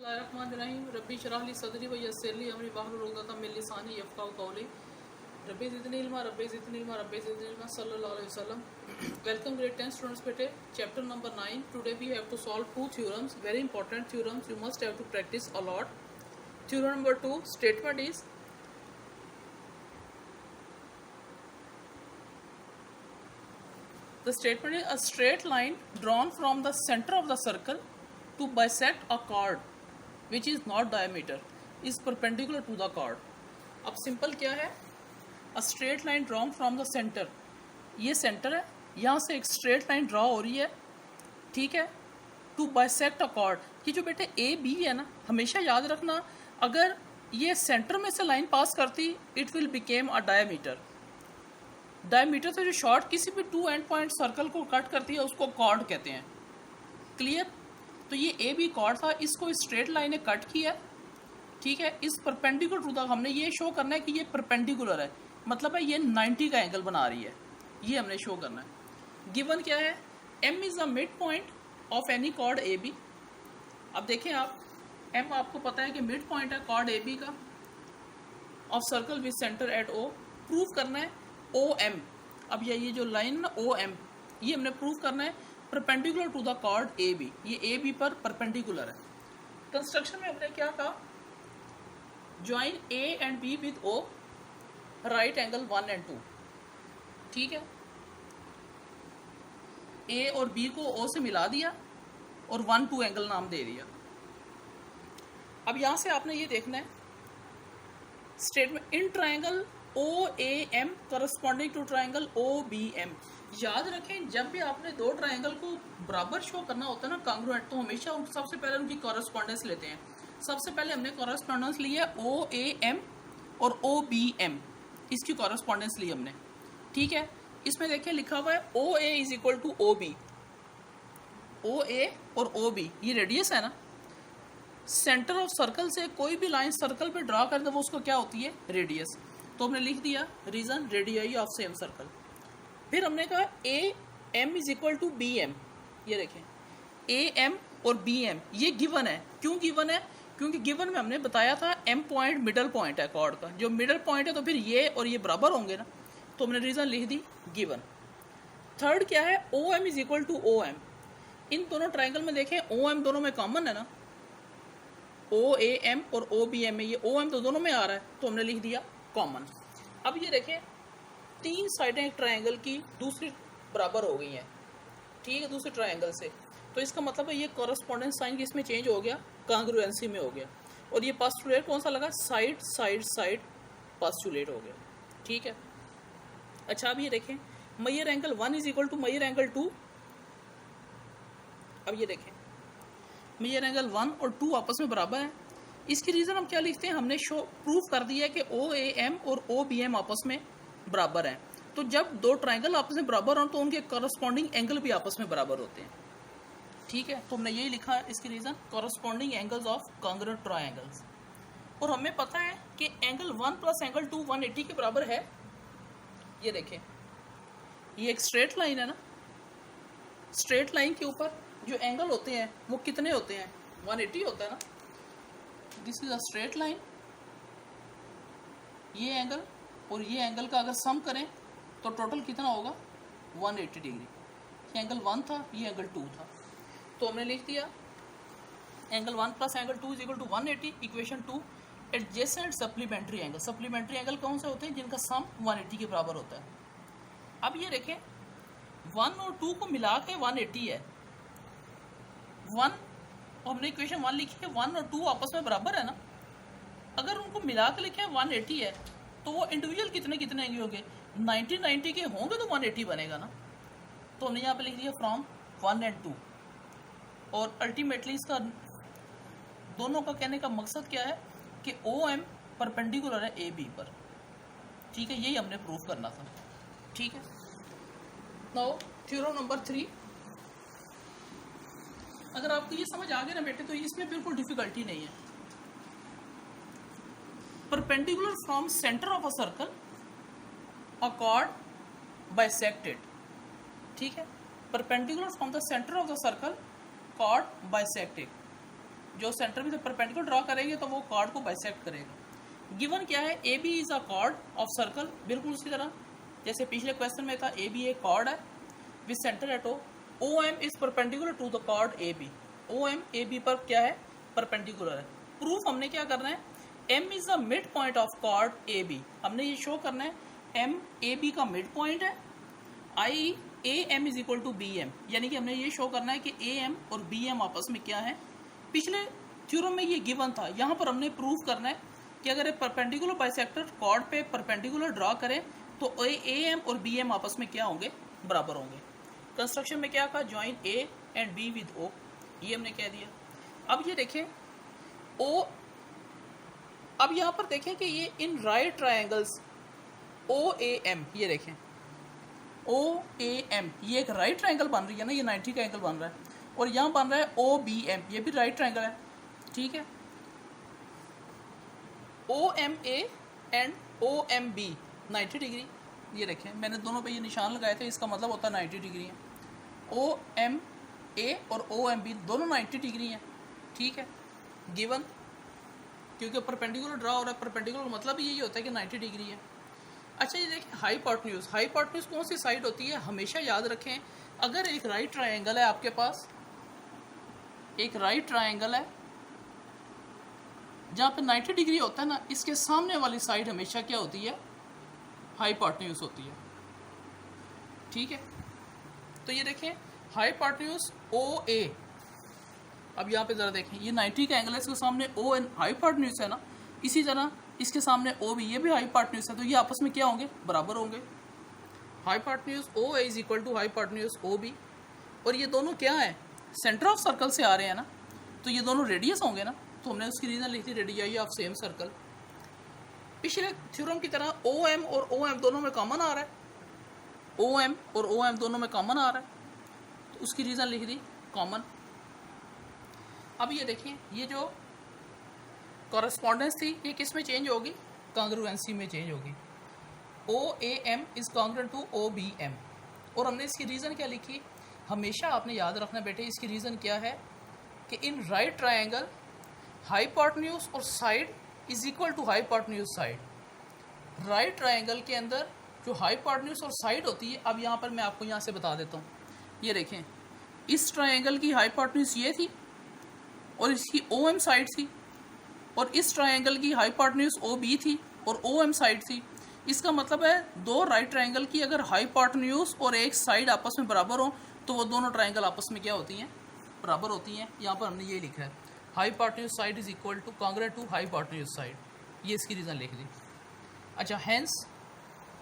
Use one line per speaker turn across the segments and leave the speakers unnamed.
बिस्मिल्लाहिर्रहमानिर्रहीम रब्बी शरह ली सदरी व यस्सिर ली अमरी वाहलुल उक़दतम मिन लिसानी यफ़क़हू क़ौली रब्बी ज़िदनी इल्मा रब्बी ज़िदनी इल्मा रब्बी ज़िदनी इल्मा सल्लल्लाहु अलैहि वसल्लम। वेलकम ग्रेड 10 स्टूडेंट्स बेटे, chapter number 9। Today we have to solve two theorems, very important theorems. You must have to practice a lot. Theorem number 2 statement is the statement is a straight line drawn from the center of the circle to bisect a chord which is not diameter is perpendicular to the chord. अब simple क्या है, a straight line drawn from the center, ये centre है, यहाँ से एक straight line draw हो रही है, ठीक है, टू बाइसेक्ट अ chord. ये जो बेटे ए बी है ना, हमेशा याद रखना, अगर ये सेंटर में से लाइन पास करती it will became a diameter. Diameter से जो शॉर्ट किसी भी टू एंड पॉइंट सर्कल को कट करती है उसको कॉर्ड कहते हैं. क्लियर? तो ये ए बी कॉर्ड था, इसको स्ट्रेट लाइन ने कट किया, ठीक है, इस परपेंडिकुलर टू द, हमने ये शो करना है कि ये परपेंडिकुलर है, मतलब है ये 90 का एंगल बना रही है, ये हमने शो करना है. गिवन क्या है, m is the mid point of any chord A B. अब देखें आप, m आपको पता है कि मिड पॉइंट है कॉर्ड ए बी का of circle with centre at O. Prove करना है ओ एम. अब ये जो लाइन ना ओ एम, ये हमने प्रूव करना है perpendicular to the chord A B, ये ए बी पर परपेंडिकुलर है. कंस्ट्रक्शन में हमने क्या कहा, join A and B with O, right angle 1 and 2, ठीक है, ए और बी को ओ से मिला दिया और 1-2 एंगल नाम दे दिया. अब यहां से आपने ये देखना है statement in triangle O A M corresponding to triangle O B M. याद रखें, जब भी आपने दो ट्राइंगल को बराबर शो करना होता है ना, कांग्रुएंट, तो हमेशा सबसे पहले उनकी कॉरेस्पॉन्डेंस लेते हैं. सबसे पहले हमने कॉरेस्पॉन्डेंस ली है ओ ए एम और ओ बी एम, इसकी कॉरेस्पॉन्डेंस ली हमने, ठीक है. इसमें देखिए लिखा हुआ है O A is equal to O B. O A और ओ बी ये रेडियस है ना, सेंटर ऑफ सर्कल से कोई भी लाइन सर्कल पे ड्रॉ कर दे वो उसको क्या होती है, रेडियस. तो हमने लिख दिया reason radius of same circle. फिर हमने कहा A M is equal to B M. ये देखें ए एम और बी एम ये गिवन है. क्यों गिवन है, क्योंकि गिवन में हमने बताया था एम पॉइंट मिडल पॉइंट है कॉर्ड का, जो मिडल पॉइंट है तो फिर ये और ये बराबर होंगे ना, तो हमने रीजन लिख दी गिवन. थर्ड क्या है, O M is equal to O M. इन दोनों ट्राइंगल में देखें ओ एम दोनों में कॉमन है ना, ओ ए एम और ओ बी एम में ये ओ एम तो दोनों में आ रहा है, तो हमने लिख दिया कॉमन. अब ये देखें तीन साइडें एक ट्राइंगल की दूसरी बराबर हो गई हैं, ठीक है, दूसरे ट्राइंगल से, तो इसका मतलब है ये कॉरेस्पॉन्डेंस साइन किसमें चेंज हो गया, कांग्रुएंसी में हो गया. और ये पोस्टुलेट कौन सा लगा, साइड साइड साइड पोस्टुलेट हो गया, ठीक है. अच्छा अब ये देखें major angle 1 is equal to major angle 2. अब ये देखें मेजर एंगल 1 और 2 आपस में बराबर है. इसकी रीजन हम क्या लिखते हैं, हमने शो प्रूफ कर दिया है कि ओ ए एम और ओ बी एम आपस में बराबर हैं. तो जब दो ट्राइंगल आपस में बराबर हों तो उनके कॉरेस्पॉन्डिंग एंगल भी आपस में बराबर होते हैं, ठीक है. तो हमने यही लिखा है इसकी reason corresponding angles of congruent triangles. और हमें पता है कि एंगल 1 प्लस एंगल 2 180 के बराबर है. ये देखें ये एक स्ट्रेट लाइन है ना, स्ट्रेट लाइन के ऊपर जो एंगल होते हैं वो कितने होते हैं, 180 होता है ना. This is a straight line, ये एंगल और ये एंगल का अगर सम करें तो टोटल कितना होगा, 180 डिग्री. ये एंगल 1 था, ये एंगल 2 था, तो हमने लिख दिया angle 1 plus angle 2 is equal to 180. Equation 2 adjacent supplementary angle. Supplementary angle कौन से होते हैं, जिनका सम 180 के बराबर होता है. अब ये देखें 1 और 2 को मिला के 180 है. 1 हमने इक्वेशन 1 लिखी है, 1 और 2 आपस में बराबर है ना, अगर उनको मिला के लिखे 180 है तो वो इंडिविजुअल कितने कितने होंगे, 90 के होंगे तो 180 बनेगा ना. तो हमने यहाँ पे लिख दिया फ्रॉम 1 and 2. और अल्टीमेटली इसका दोनों का कहने का मकसद क्या है कि ओ एम परपेंडिकुलर है ए बी पर, ठीक है, यही हमने प्रूफ करना था, ठीक है. Now theorem number 3. अगर आपको ये समझ आ गया ना बेटे तो इसमें बिल्कुल डिफिकल्टी नहीं है. Perpendicular from centre of a circle a chord bisected, ठीक है, perpendicular from the centre of the circle chord bisected. जो सेंटर में से परपेंडिकुलर ड्रा करेंगे तो वो कॉर्ड को बाइसेक्ट करेगा। गिवन क्या है, A B is a chord of circle, बिल्कुल उसी तरह जैसे पिछले क्वेश्चन में था, ए बी एक कॉर्ड है with centre at O M is perpendicular to the chord A B. O M A B पर क्या है, परपेंडिकुलर है। प्रूफ हमने क्या करना है, M is the mid point of chord A B, हमने ये शो करना है एम ए बी का मिड पॉइंट है, I A M is equal to B M, यानी कि हमने ये शो करना है कि ए एम और बी एम आपस में क्या है। पिछले थ्योरम में ये गिवन था, यहाँ पर हमने प्रूफ करना है कि अगर एक परपेंडिकुलर बाइसेक्टर कॉर्ड पे परपेंडिकुलर ड्रा करें तो ए एम और बी एम आपस में क्या होंगे, बराबर होंगे। कंस्ट्रक्शन में क्या कहा, join A and B with O, ये हमने कह दिया। अब ये देखें ओ, अब यहाँ पर देखें कि ये in right triangles O A M, ये देखें ओ ए एम, ये एक राइट ट्रायंगल बन रही है ना, ये 90 का एंगल बन रहा है, और यहाँ बन रहा है ओ बी एम, ये भी राइट ट्रायंगल है, ठीक है। O M A and O M B 90 degree, ये देखें मैंने दोनों पे ये निशान लगाए थे, इसका मतलब होता है 90 डिग्री है। ओ एम ए और ओ एम बी दोनों 90 डिग्री हैं, ठीक है, गिवन, क्योंकि परपेंडिकुलर ड्रा हो रहा है, परपेंडिकुलर मतलब यही होता है कि 90 डिग्री है। अच्छा ये देखिए हाइपोटेन्यूज, हाइपोटेन्यूज कौन सी साइड होती है, हमेशा याद रखें, अगर एक राइट ट्रायंगल है आपके पास, एक राइट ट्रायंगल है जहाँ पे 90 डिग्री होता है ना, इसके सामने वाली साइड हमेशा क्या होती है, हाइपोटेन्यूज होती है, ठीक है। तो ये देखें हाइपोटेन्यूज ओ ए, अब यहाँ पे ज़रा देखें ये 90 का एंगल है, इसके सामने ओ एन हाइपोटेन्यूज है ना, इसी तरह इसके सामने ओ बी, ये भी हाइपोटेन्यूज है, तो ये आपस में क्या होंगे, बराबर होंगे। Hypotenuse O A is equal to hypotenuse O B, और ये दोनों क्या है, सेंटर ऑफ सर्कल से आ रहे हैं ना, तो ये दोनों रेडियस होंगे ना, तो हमने उसकी रीजन लिखी रेडियाई ऑफ सेम सर्कल। पिछले थ्योरम की तरह ओ एम और ओ एम दोनों में कॉमन आ रहा है, ओ एम और ओ एम दोनों में कॉमन आ रहा है, तो उसकी रीजन लिख दी कॉमन। अब ये देखिए ये जो कॉरेस्पॉन्डेंस थी ये किस में चेंज होगी, कॉन्ग्रुएंसी में चेंज होगी। O A M is congruent to O B M, और हमने इसकी रीज़न क्या लिखी, हमेशा आपने याद रखना बेटे, इसकी रीज़न क्या है कि इन राइट ट्रायंगल हाइपोटेन्यूज और side is equal to hypotenuse side. Right triangle के अंदर जो हाइपोटेन्यूज और साइड होती है, अब यहाँ पर मैं आपको यहाँ से बता देता हूँ, ये देखें इस ट्रायंगल की हाइपोटेन्यूज ये थी और इसकी ओ एम साइड थी, और इस ट्रायंगल की हाइपोटेन्यूज ओ बी थी और ओ एम साइड थी। इसका मतलब है दो राइट ट्रायंगल की अगर हाइपोटेन्यूज और एक साइड आपस में बराबर हो तो वो दोनों ट्रायंगल आपस में क्या होती हैं, बराबर होती हैं। यहाँ पर हमने ये लिखा है hypotenuse side is equal to congruent to hypotenuse side, ये इसकी रीज़न लिख दी। अच्छा हैंस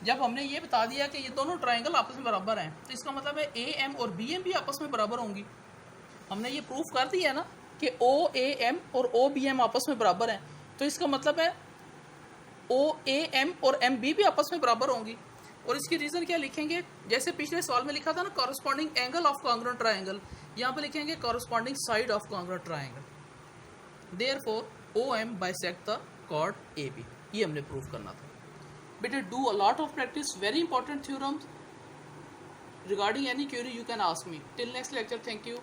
जब हमने ये बता दिया कि ये दोनों ट्रायंगल आपस में बराबर हैं, तो इसका मतलब है ए एम और बी एम भी आपस में बराबर होंगी। हमने ये प्रूफ कर दिया ना कि ओ ए एम और ओ बी एम आपस में बराबर हैं, तो इसका मतलब है ओ ए एम और एम बी भी आपस में बराबर होंगी। और इसकी रीज़न क्या लिखेंगे, जैसे पिछले सवाल में लिखा था ना corresponding angle of congruent triangle, यहाँ पर लिखेंगे corresponding side of congruent triangle. Therefore O M bisect the chord A B, ये हमने प्रूफ करना था। बेटे do a lot of practice, very important theorems, regarding any query you can ask me. Till next lecture, thank you.